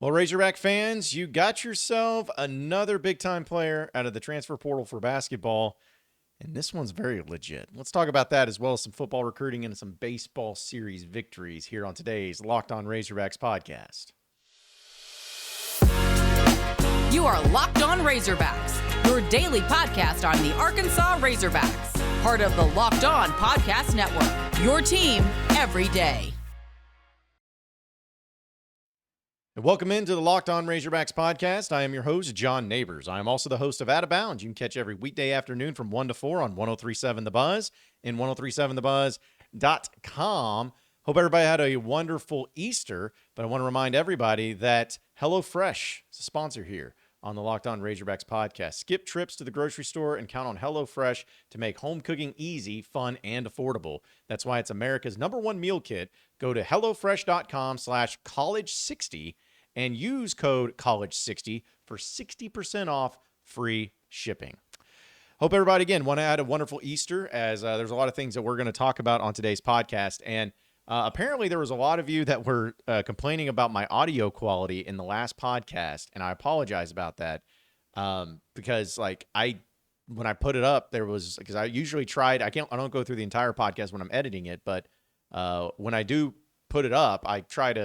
Well, Razorback fans, you got yourself another big-time player out of the transfer portal for basketball, and this one's very legit. Let's talk about that as well as some football recruiting and some baseball series victories here on today's Locked On Razorbacks podcast. You are Locked On Razorbacks, your daily podcast on the Arkansas Razorbacks, part of the Locked On Podcast Network, your team every day. Welcome into the Locked On Razorbacks podcast. I am your host, John Nabors. I am also the host of Out of Bounds. You can catch every weekday afternoon from 1 to 4 on 103.7 The Buzz and 103.7thebuzz.com. Hope everybody had a wonderful Easter, but I want to remind everybody that HelloFresh is a sponsor here on the Locked On Razorbacks podcast. Skip trips to the grocery store and count on HelloFresh to make home cooking easy, fun, and affordable. That's why it's America's #1 meal kit. Go to HelloFresh.com/college60 and use code college60 for 60% off free shipping. Hope everybody, again, want to add a wonderful Easter, as there's a lot of things that we're going to talk about on today's podcast. And apparently there was a lot of you that were complaining about my audio quality in the last podcast, and I apologize about that because when I put it up, because I usually tried, I don't go through the entire podcast when I'm editing it, but when I do put it up, I try to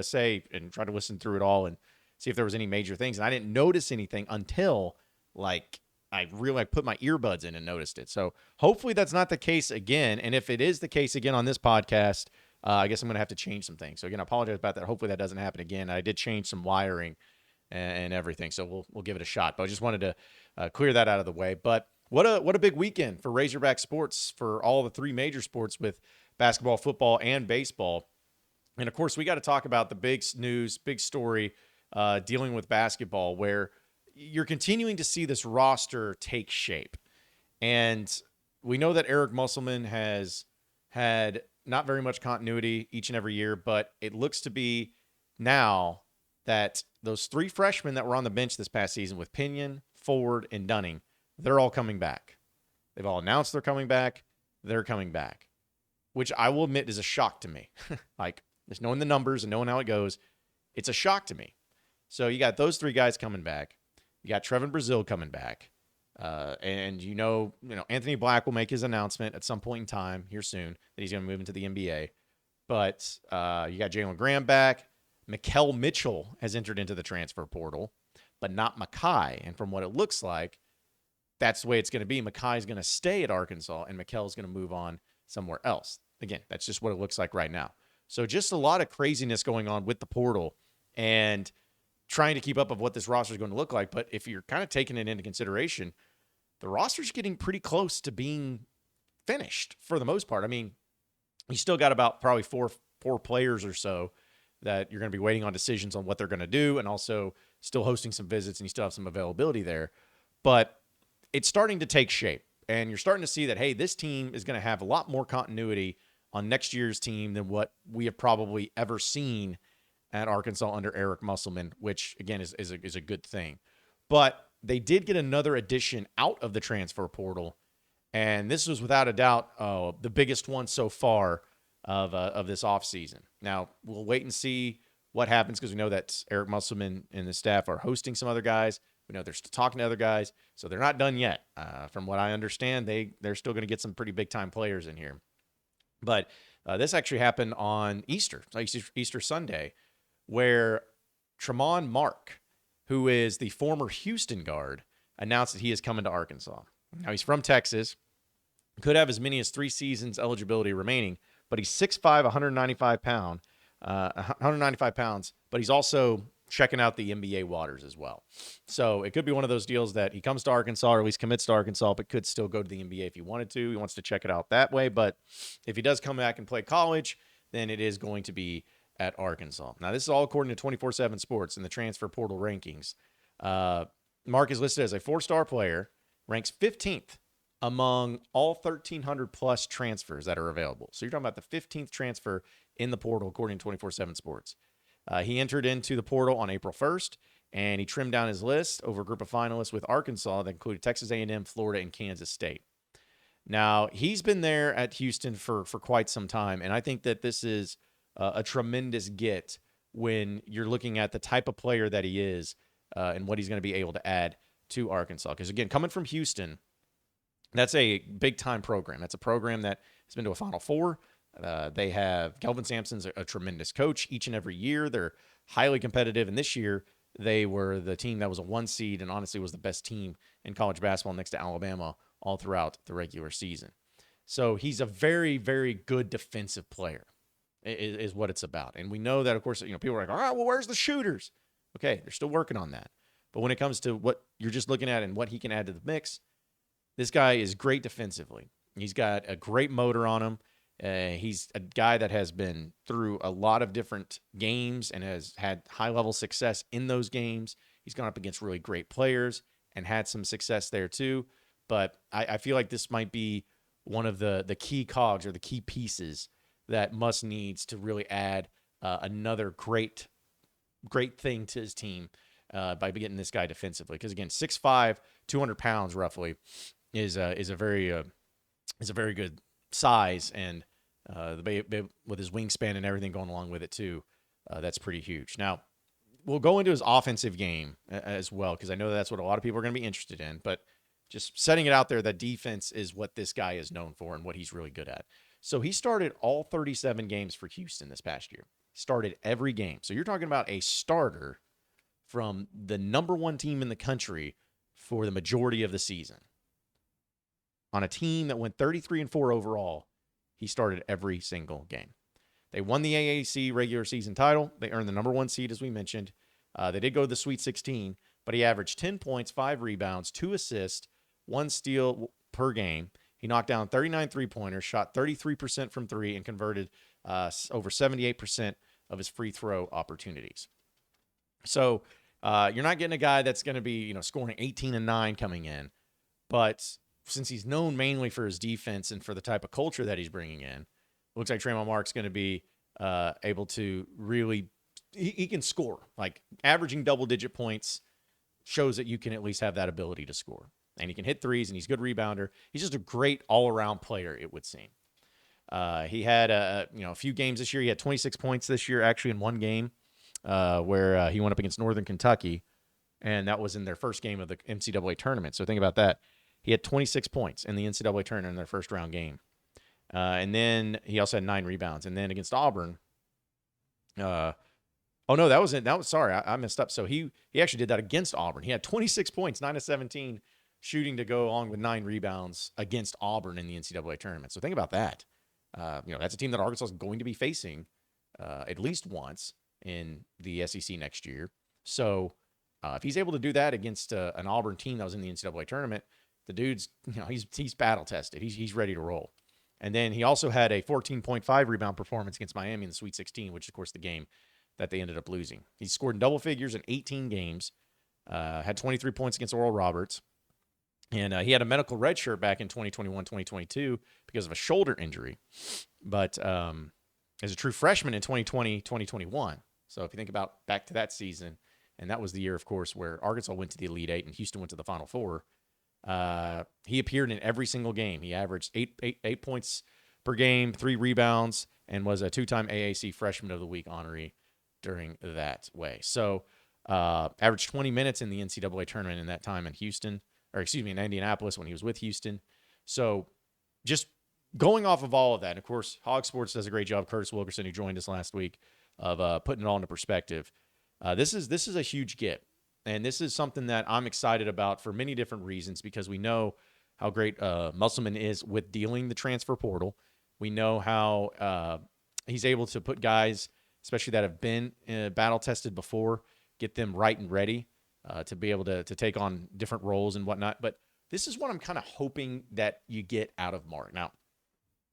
listen through it all and see if there was any major things. And I didn't notice anything until I really put my earbuds in and noticed it. So hopefully that's not the case again. And if it is the case again on this podcast, I guess I'm going to have to change some things. So again, I apologize about that. Hopefully that doesn't happen again. I did change some wiring and everything. So we'll give it a shot, but I just wanted to clear that out of the way. But what a big weekend for Razorback sports, for all the three major sports with basketball, football, and baseball. And of course, we got to talk about the big news, big story dealing with basketball, where you're continuing to see this roster take shape. And we know that Eric Musselman has had not very much continuity each and every year, but it looks to be now that those three freshmen that were on the bench this past season with Pittman, Ford, and Dunning, they're all coming back. They've all announced they're coming back. They're coming back, which I will admit is a shock to me. Just knowing the numbers and knowing how it goes, it's a shock to me. So you got those three guys coming back. You got Trevin Brazile coming back. And you know, Anthony Black will make his announcement at some point in time here soon that he's going to move into the NBA. But you got Jalen Graham back. Mikel Mitchell has entered into the transfer portal, but not Makai. And from what it looks like, that's the way it's going to be. Makai's going to stay at Arkansas, and Mikel's going to move on somewhere else. Again, that's just what it looks like right now. So just a lot of craziness going on with the portal and trying to keep up of what this roster is going to look like. But if you're kind of taking it into consideration, the roster's getting pretty close to being finished for the most part. I mean, you still got about probably four players or so that you're going to be waiting on decisions on what they're going to do, and also still hosting some visits, and you still have some availability there. But it's starting to take shape, and you're starting to see that, hey, this team is going to have a lot more continuity on next year's team than what we have probably ever seen at Arkansas under Eric Musselman, which, again, is a good thing. But they did get another addition out of the transfer portal, and this was without a doubt the biggest one so far of this offseason. Now, we'll wait and see what happens, because we know that Eric Musselman and the staff are hosting some other guys. We know they're still talking to other guys, so they're not done yet. From what I understand, they're still going to get some pretty big-time players in here. But this actually happened on Easter Sunday, where TRAMON Mark, who is the former Houston guard, announced that he is coming to Arkansas. Now, he's from Texas, could have as many as 3 seasons eligibility remaining, but he's 6'5", 195 pounds, but he's also checking out the NBA waters as well. So it could be one of those deals that he comes to Arkansas, or at least commits to Arkansas, but could still go to the NBA if he wanted to. He wants to check it out that way. But if he does come back and play college, then it is going to be at Arkansas. Now, this is all according to 24/7 Sports and the transfer portal rankings. Mark is listed as a 4-star player, ranks 15th among all 1,300-plus transfers that are available. So you're talking about the 15th transfer in the portal, according to 24/7 Sports. He entered into the portal on April 1st, and he trimmed down his list over a group of finalists with Arkansas that included Texas A&M, Florida, and Kansas State. Now, he's been there at Houston for quite some time, and I think that this is a tremendous get when you're looking at the type of player that he is and what he's going to be able to add to Arkansas. Because, again, coming from Houston, that's a big-time program. That's a program that has been to a Final Four. They have Kelvin Sampson's a tremendous coach each and every year. They're highly competitive, and this year they were the team that was a 1 seed and honestly was the best team in college basketball next to Alabama all throughout the regular season. So he's a very, very good defensive player is what it's about. And we know that, of course, people are like, all right, well, where's the shooters? Okay, they're still working on that. But when it comes to what you're just looking at and what he can add to the mix, this guy is great defensively. He's got a great motor on him. He's a guy that has been through a lot of different games and has had high-level success in those games. He's gone up against really great players and had some success there too. But I feel like this might be one of the key cogs or the key pieces that Muss needs to really add another great thing to his team by getting this guy defensively. Because again, 6'5", 200 pounds roughly is a very good size, and with his wingspan and everything going along with it too, that's pretty huge. Now, we'll go into his offensive game as well, because I know that's what a lot of people are going to be interested in, but just setting it out there, that defense is what this guy is known for and what he's really good at. So he started all 37 games for Houston this past year. Started every game. So you're talking about a starter from the number 1 team in the country for the majority of the season. On a team that went 33-4 overall, he started every single game. They won the AAC regular season title. They earned the number 1 seed, as we mentioned. They did go to the Sweet 16, but he averaged 10 points, 5 rebounds, 2 assists, 1 steal per game. He knocked down 39 three-pointers, shot 33% from 3, and converted over 78% of his free throw opportunities. So you're not getting a guy that's going to be scoring 18 and 9 coming in, but since he's known mainly for his defense and for the type of culture that he's bringing in, looks like TRAMON Mark's going to be able to really he can score. Like, averaging double-digit points shows that you can at least have that ability to score. And he can hit threes, and he's a good rebounder. He's just a great all-around player, it would seem. He had a few games this year. He had 26 points this year, actually, in one game where he went up against Northern Kentucky, and that was in their first game of the NCAA tournament. So think about that. He had 26 points in the NCAA tournament in their first-round game. And then he also had 9 rebounds. And then against Auburn, sorry, I messed up. So he actually did that against Auburn. He had 26 points, 9 of 17 shooting to go along with 9 rebounds against Auburn in the NCAA tournament. So think about that. That's a team that Arkansas is going to be facing at least once in the SEC next year. So if he's able to do that against an Auburn team that was in the NCAA tournament, the dude's, he's battle tested. He's ready to roll. And then he also had a 14.5 rebound performance against Miami in the Sweet 16, which is, of course, the game that they ended up losing. He scored in double figures in 18 games, had 23 points against Oral Roberts, and he had a medical redshirt back in 2021-2022 because of a shoulder injury. But as a true freshman in 2020-2021, so if you think about back to that season, and that was the year, of course, where Arkansas went to the Elite Eight and Houston went to the Final Four, he appeared in every single game. He averaged 8 points per game, 3 rebounds, and was a 2-time AAC Freshman of the Week honoree during that way. So averaged 20 minutes in the NCAA tournament in that time in in Indianapolis when he was with Houston. So just going off of all of that, and of course, Hog Sports does a great job. Curtis Wilkerson, who joined us last week, of putting it all into perspective. This is a huge get. And this is something that I'm excited about for many different reasons, because we know how great Musselman is with dealing the transfer portal. We know how he's able to put guys, especially that have been battle-tested before, get them right and ready to be able to take on different roles and whatnot. But this is what I'm kind of hoping that you get out of Mark. Now,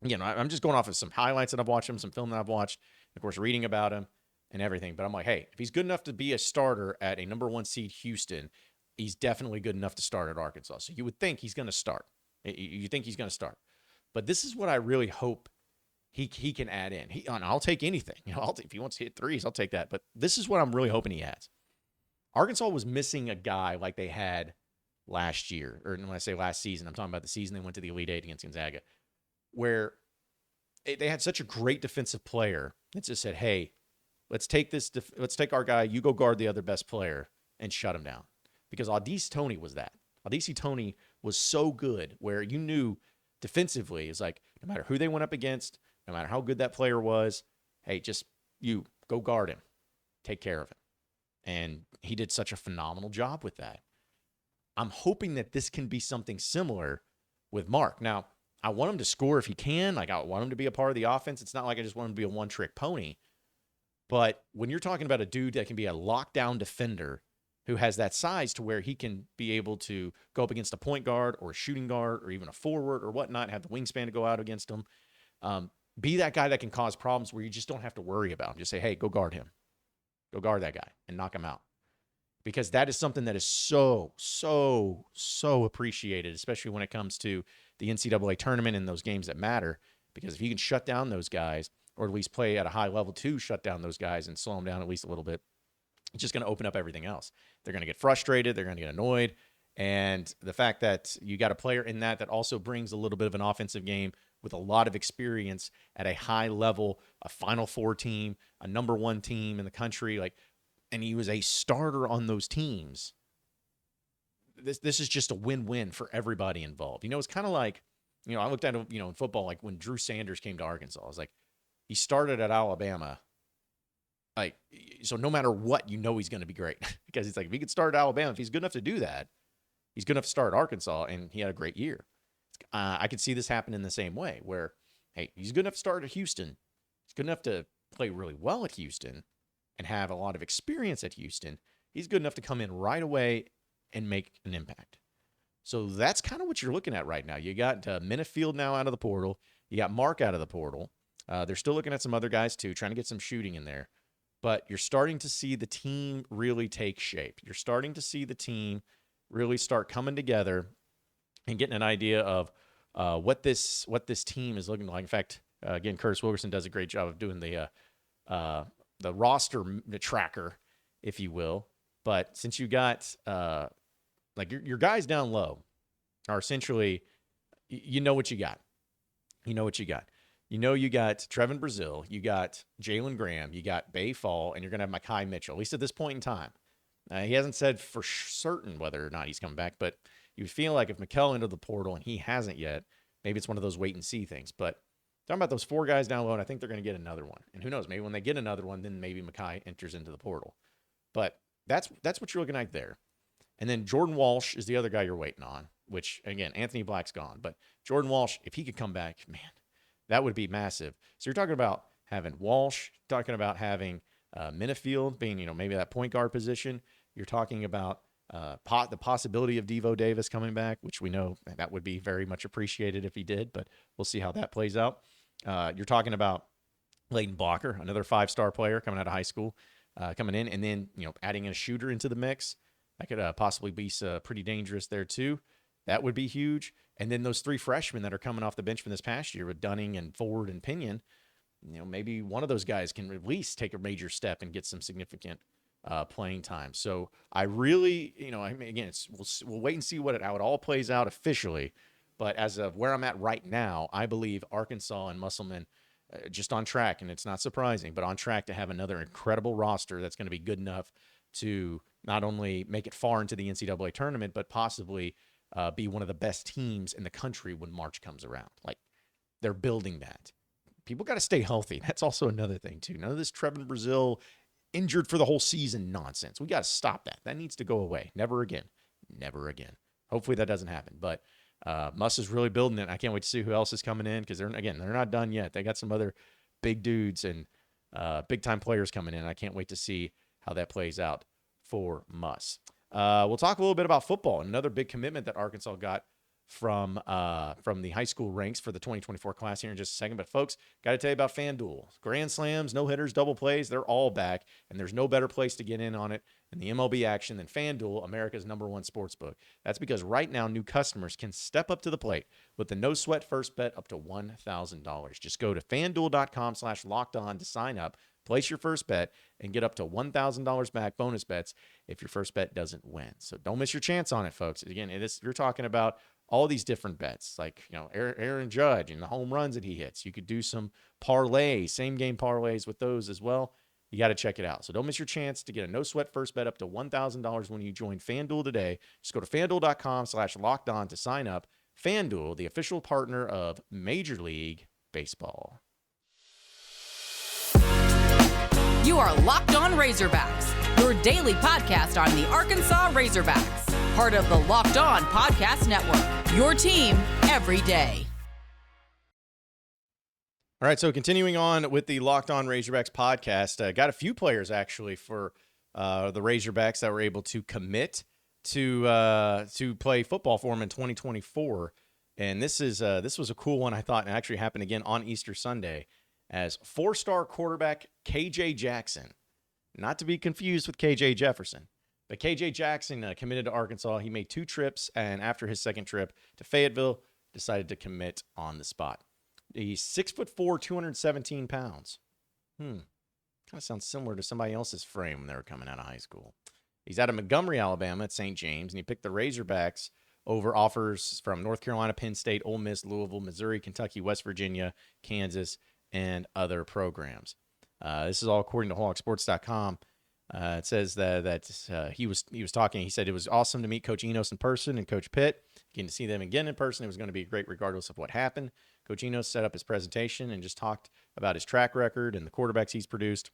I'm just going off of some highlights that I've watched him, some film that I've watched, of course, reading about him and everything. But I'm like, hey, if he's good enough to be a starter at a number 1 seed Houston, he's definitely good enough to start at Arkansas. So you would think he's going to start. You think he's going to start. But this is what I really hope he can add in. I'll take anything. If he wants to hit threes, I'll take that. But this is what I'm really hoping he adds. Arkansas was missing a guy like they had last year. Or when I say last season, I'm talking about the season they went to the Elite Eight against Gonzaga, where they had such a great defensive player that just said, hey, let's take our guy, you go guard the other best player and shut him down. Because Audice Toney was that. Audice Toney was so good where you knew defensively, it's like no matter who they went up against, no matter how good that player was, hey, just you go guard him, take care of him. And he did such a phenomenal job with that. I'm hoping that this can be something similar with Mark. Now, I want him to score if he can. Like, I want him to be a part of the offense. It's not like I just want him to be a one-trick pony. But when you're talking about a dude that can be a lockdown defender who has that size to where he can be able to go up against a point guard or a shooting guard or even a forward or whatnot, have the wingspan to go out against him, be that guy that can cause problems where you just don't have to worry about him. Just say, hey, go guard him. Go guard that guy and knock him out. Because that is something that is so appreciated, especially when it comes to the NCAA tournament and those games that matter. Because if you can shut down those guys, or at least play at a high level to shut down those guys and slow them down at least a little bit, it's just going to open up everything else. They're going to get frustrated. They're going to get annoyed. And the fact that you got a player in that also brings a little bit of an offensive game with a lot of experience at a high level, a Final Four team, a number one team in the country, and he was a starter on those teams. This is just a win-win for everybody involved. It's kind of like, I looked at it, in football, like when Drew Sanders came to Arkansas, I was like, he started at Alabama. So no matter what, he's going to be great because it's like, if he could start at Alabama, if he's good enough to do that, he's good enough to start at Arkansas, and he had a great year. I could see this happen in the same way where, hey, he's good enough to start at Houston. He's good enough to play really well at Houston and have a lot of experience at Houston. He's good enough to come in right away and make an impact. So that's kind of what you're looking at right now. You got Minifield now out of the portal. You got Mark out of the portal. They're still looking at some other guys too, trying to get some shooting in there. But you're starting to see the team really take shape. You're starting to see the team really start coming together and getting an idea of what this team is looking like. In fact, again, Curtis Wilkerson does a great job of doing the roster tracker, if you will. But since you got your guys down low are essentially, you know what you got. You know you got Trevin Brazil, you got Jalen Graham, you got Bay Fall, and you're going to have Mekhi Mitchell, at least at this point in time. He hasn't said for certain whether or not he's coming back, but you feel like if Mikal entered the portal and he hasn't yet, maybe it's one of those wait and see things. But talking about those four guys down low, and I think they're going to get another one. And who knows, maybe when they get another one, then maybe Mekhi enters into the portal. But that's what you're looking at there. And then Jordan Walsh is the other guy you're waiting on, which, again, Anthony Black's gone. But Jordan Walsh, if he could come back, man, that would be massive. So you're talking about having Walsh, talking about having Minifield being, maybe that point guard position. You're talking about the possibility of Devo Davis coming back, which we know that would be very much appreciated if he did, but we'll see how that plays out. You're talking about Leighton Blocker, another 5-star player coming out of high school, coming in, and then, adding a shooter into the mix. That could possibly be pretty dangerous there too. That would be huge. And then those 3 freshmen that are coming off the bench from this past year with Dunning and Ford and Pinion, maybe one of those guys can at least take a major step and get some significant playing time. So I really, again, we'll wait and see how it all plays out officially. But as of where I'm at right now, I believe Arkansas and Musselman just on track, and it's not surprising, but on track to have another incredible roster that's going to be good enough to not only make it far into the NCAA tournament, but possibly be one of the best teams in the country when March comes around. Like, they're building that. People got to stay healthy. That's also another thing, too. None of this Trevin Brazil injured for the whole season nonsense. We got to stop that. That needs to go away. Never again. Never again. Hopefully that doesn't happen. But Muss is really building it. I can't wait to see who else is coming in because they're not done yet. They got some other big dudes and big-time players coming in. I can't wait to see how that plays out for Muss. We'll talk a little bit about football. Another big commitment that Arkansas got from the high school ranks for the 2024 class here in just a second. But folks, got to tell you about FanDuel. Grand slams, no hitters, double plays, they're all back, and there's no better place to get in on it in the MLB action than FanDuel, America's #1 sportsbook. That's because right now new customers can step up to the plate with the no sweat first bet up to $1,000. Just go to FanDuel.com/lockedon to sign up, place your first bet, and get up to $1,000 back bonus bets if your first bet doesn't win. So don't miss your chance on it, folks. Again, you're talking about all these different bets, like, Aaron Judge and the home runs that he hits. You could do some parlays, same game parlays with those as well. You got to check it out. So don't miss your chance to get a no-sweat first bet up to $1,000 when you join FanDuel today. Just go to FanDuel.com/lockedon to sign up. FanDuel, the official partner of Major League Baseball. You are Locked On Razorbacks, your daily podcast on the Arkansas Razorbacks, part of the Locked On Podcast Network, your team every day. All right, so continuing on with the Locked On Razorbacks podcast, got a few players actually for the Razorbacks that were able to commit to play football for them in 2024, and this was a cool one I thought, and it actually happened again on Easter Sunday, as 4-star quarterback KJ Jackson, not to be confused with KJ Jefferson, but KJ Jackson committed to Arkansas. He made 2 trips, and after his second trip to Fayetteville, decided to commit on the spot. He's 6'4", 217 pounds. Kind of sounds similar to somebody else's frame when they were coming out of high school. He's out of Montgomery, Alabama at St. James, and he picked the Razorbacks over offers from North Carolina, Penn State, Ole Miss, Louisville, Missouri, Kentucky, West Virginia, Kansas, and other programs. This is all according to hogsports.com. It says that he was talking. He said it was awesome to meet Coach Enos in person and Coach Pitt. Getting to see them again in person, it was going to be great regardless of what happened. Coach Enos set up his presentation and just talked about his track record and the quarterbacks he's produced,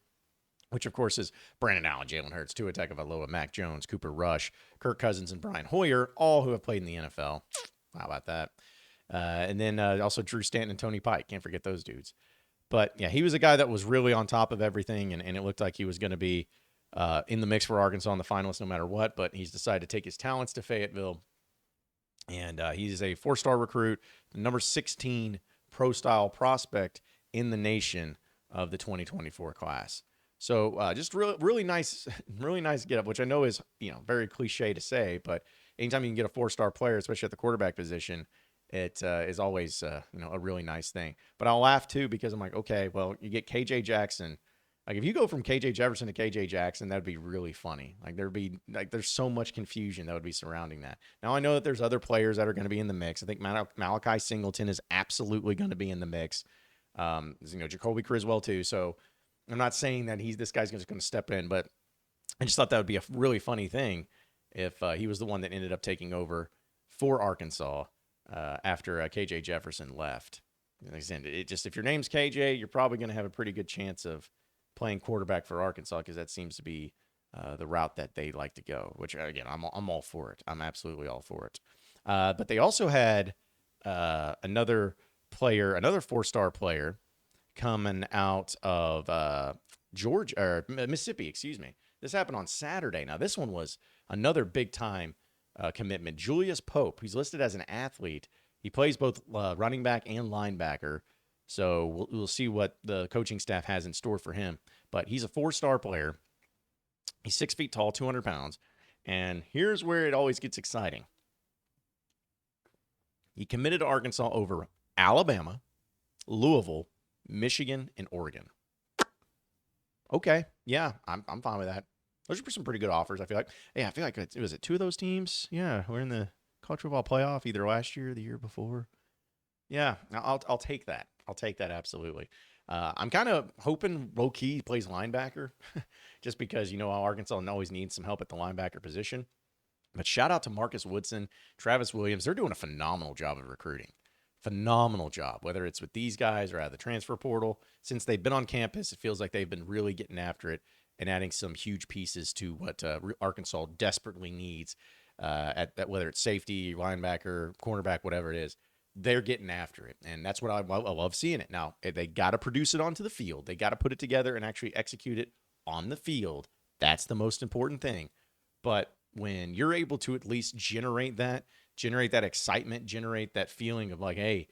which, of course, is Brandon Allen, Jalen Hurts, Tua Tagovailoa, Mac Jones, Cooper Rush, Kirk Cousins, and Brian Hoyer, all who have played in the NFL. How about that? And then also Drew Stanton and Tony Pike. Can't forget those dudes. But, yeah, he was a guy that was really on top of everything, and it looked like he was going to be in the mix for Arkansas in the finals no matter what, but he's decided to take his talents to Fayetteville. And he's a 4-star recruit, the number 16 pro-style prospect in the nation of the 2024 class. So just really nice get up, which I know is very cliche to say, but anytime you can get a 4-star player, especially at the quarterback position, it is always a really nice thing. But I'll laugh too because I'm like, okay, well, you get KJ Jackson. Like if you go from KJ Jefferson to KJ Jackson, that'd be really funny. Like there's so much confusion that would be surrounding that. Now I know that there's other players that are going to be in the mix. I think Malachi Singleton is absolutely going to be in the mix. Jacoby Criswell too. So I'm not saying that this guy's just going to step in, but I just thought that would be a really funny thing if he was the one that ended up taking over for Arkansas after KJ Jefferson left. Like I said, if your name's KJ, you're probably going to have a pretty good chance of playing quarterback for Arkansas because that seems to be the route that they like to go, which, again, I'm all for it. I'm absolutely all for it. But they also had another 4-star player coming out of Mississippi, excuse me. This happened on Saturday. Now, this one was another big-time commitment. Julius Pope, he's listed as an athlete. He plays both running back and linebacker. So we'll see what the coaching staff has in store for him. But he's a 4-star player. He's 6 feet tall, 200 pounds. And here's where it always gets exciting. He committed to Arkansas over Alabama, Louisville, Michigan, and Oregon. Okay, yeah, I'm fine with that. Those are some pretty good offers, I feel like. Yeah, I feel like was it 2 of those teams? Yeah, we're in the college football playoff either last year or the year before. Yeah, I'll take that. I'll take that absolutely. I'm kind of hoping low-key he plays linebacker just because, Arkansas always needs some help at the linebacker position. But shout out to Marcus Woodson, Travis Williams. They're doing a phenomenal job of recruiting. Phenomenal job, whether it's with these guys or out of the transfer portal. Since they've been on campus, it feels like they've been really getting after it and adding some huge pieces to what Arkansas desperately needs at whether it's safety, linebacker, cornerback, whatever it is. They're getting after it, and that's what I love seeing it. Now, they got to produce it onto the field. They got to put it together and actually execute it on the field. That's the most important thing. But when you're able to at least generate that excitement, generate that feeling of like, hey,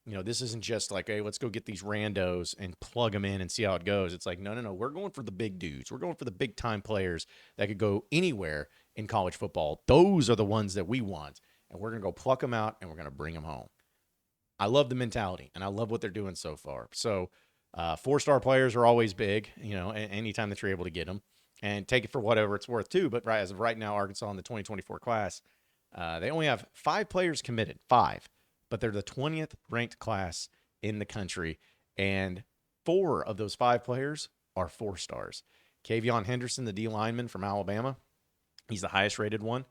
this isn't just like, hey, let's go get these randos and plug them in and see how it goes. It's like, no, we're going for the big dudes. We're going for the big-time players that could go anywhere in college football. Those are the ones that we want, and we're going to go pluck them out, and we're going to bring them home. I love the mentality, and I love what they're doing so far. So 4-star players are always big, anytime that you're able to get them. And take it for whatever it's worth, too. But as of right now, Arkansas in the 2024 class, they only have 5 players committed, 5. But they're the 20th ranked class in the country. And 4 of those 5 players are 4 stars. Kavion Henderson, the D lineman from Alabama, he's the highest rated one.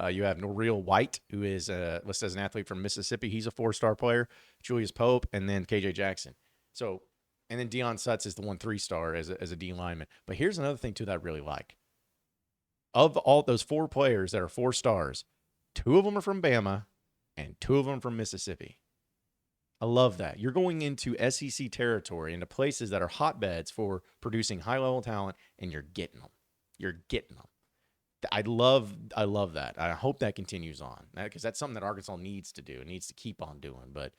You have Noreel White, who is listed as an athlete from Mississippi. He's a 4-star player. Julius Pope, and then KJ Jackson. So, and then Deion Sutts is the 3-star as a D lineman. But here's another thing, too, that I really like. Of all those 4 players that are 4 stars, 2 of them are from Bama and 2 of them from Mississippi. I love that. You're going into SEC territory, into places that are hotbeds for producing high-level talent, and you're getting them. You're getting them. I love that. I hope that continues on, because that's something that Arkansas needs to do. It needs to keep on doing. But,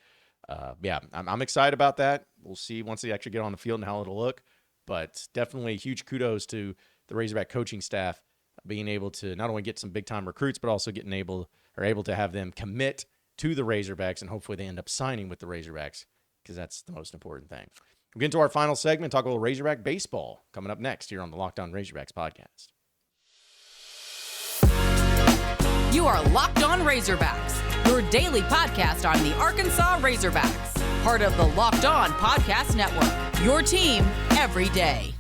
yeah, I'm excited about that. We'll see once they actually get on the field and how it'll look. But definitely huge kudos to the Razorback coaching staff being able to not only get some big-time recruits, but also able to have them commit to the Razorbacks, and hopefully they end up signing with the Razorbacks, because that's the most important thing. We'll get into our final segment, talk a little Razorback baseball, coming up next here on the Locked On Razorbacks podcast. You are Locked On Razorbacks, your daily podcast on the Arkansas Razorbacks, part of the Locked On Podcast Network, your team every day.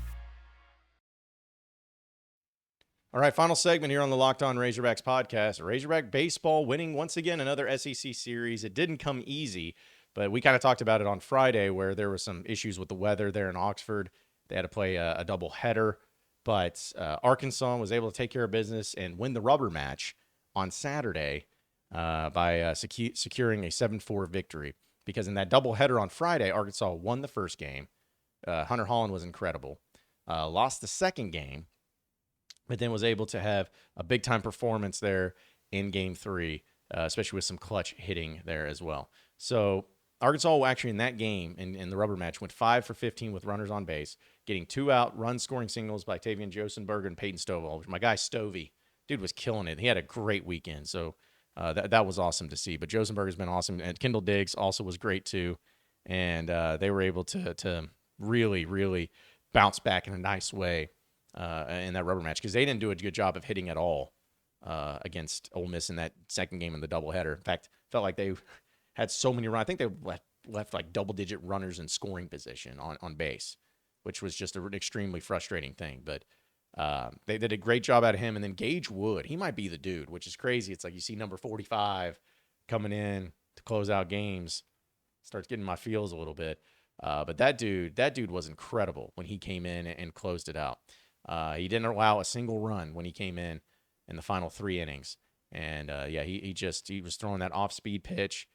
All right, final segment here on the Locked On Razorbacks podcast. Razorback baseball winning once again another SEC series. It didn't come easy, but we kind of talked about it on Friday where there were some issues with the weather there in Oxford. They had to play a double header, but Arkansas was able to take care of business and win the rubber match on Saturday by securing a 7-4 victory. Because in that double header on Friday, Arkansas won the first game. Hunter Holland was incredible. Lost the second game, but then was able to have a big-time performance there in Game 3, especially with some clutch hitting there as well. So Arkansas actually in that game, in the rubber match, went 5 for 15 with runners on base, getting 2 out run-scoring singles by Tavian Josenberger and Peyton Stovall. My guy Stovey, dude was killing it. He had a great weekend, so that was awesome to see. But Josenberger's been awesome, and Kendall Diggs also was great too. And they were able to really, really bounce back in a nice way in that rubber match, because they didn't do a good job of hitting at all against Ole Miss in that second game in the doubleheader. In fact, felt like they had so many runs. I think they left like double-digit runners in scoring position on base, which was just an extremely frustrating thing. But they did a great job out of him. And then Gage Wood, he might be the dude, which is crazy. It's like you see number 45 coming in to close out games, starts getting my feels a little bit. But that dude was incredible when he came in and closed it out. He didn't allow a single run when he came in the final 3 innings. And he was throwing that off-speed pitch.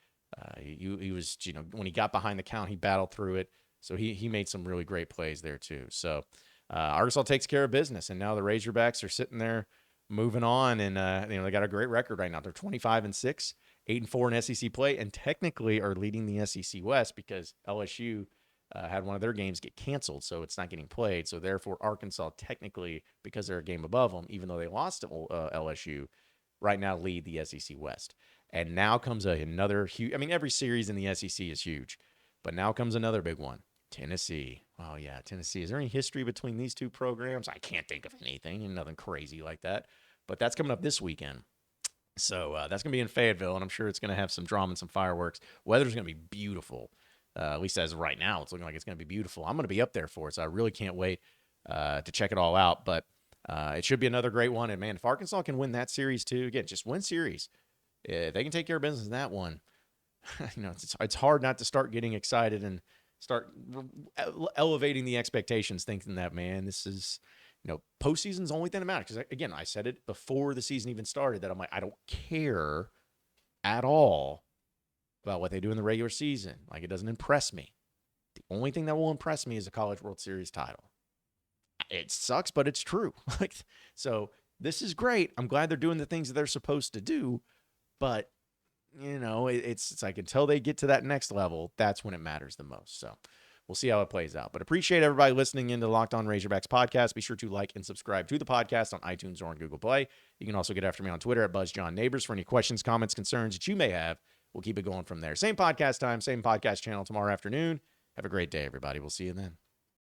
He was, when he got behind the count, he battled through it. So he made some really great plays there too. So Arkansas takes care of business, and now the Razorbacks are sitting there moving on, and they got a great record right now. They're 25-6, 8-4 in SEC play, and technically are leading the SEC West because LSU had one of their games get canceled, so it's not getting played. So therefore, Arkansas technically, because they're a game above them, even though they lost to LSU, right now lead the SEC West. And now comes another huge. I mean, every series in the SEC is huge, but now comes another big one. Tennessee. Oh, yeah, Tennessee. Is there any history between these two programs? I can't think of anything, nothing crazy like that. But that's coming up this weekend. So that's going to be in Fayetteville, and I'm sure it's going to have some drama and some fireworks. Weather's going to be beautiful. At least as of right now, it's looking like it's going to be beautiful. I'm going to be up there for it, so I really can't wait to check it all out. But it should be another great one. And, man, if Arkansas can win that series too, again, just win series. If they can take care of business in that one, it's hard not to start getting excited and start elevating the expectations, thinking that, man, this is, postseason's the only thing that matters. Because, again, I said it before the season even started that I'm like, I don't care at all about what they do in the regular season. Like, it doesn't impress me. The only thing that will impress me is a College World Series title. It sucks, but it's true. So this is great. I'm glad they're doing the things that they're supposed to do, but it's like until they get to that next level, that's when it matters the most. So we'll see how it plays out. But appreciate everybody listening into the Locked On Razorbacks podcast. Be sure to like and subscribe to the podcast on iTunes or on Google Play. You can also get after me on Twitter at BuzzJohnNabors for any questions, comments, concerns that you may have. We'll keep it going from there. Same podcast time, same podcast channel tomorrow afternoon. Have a great day, everybody. We'll see you then.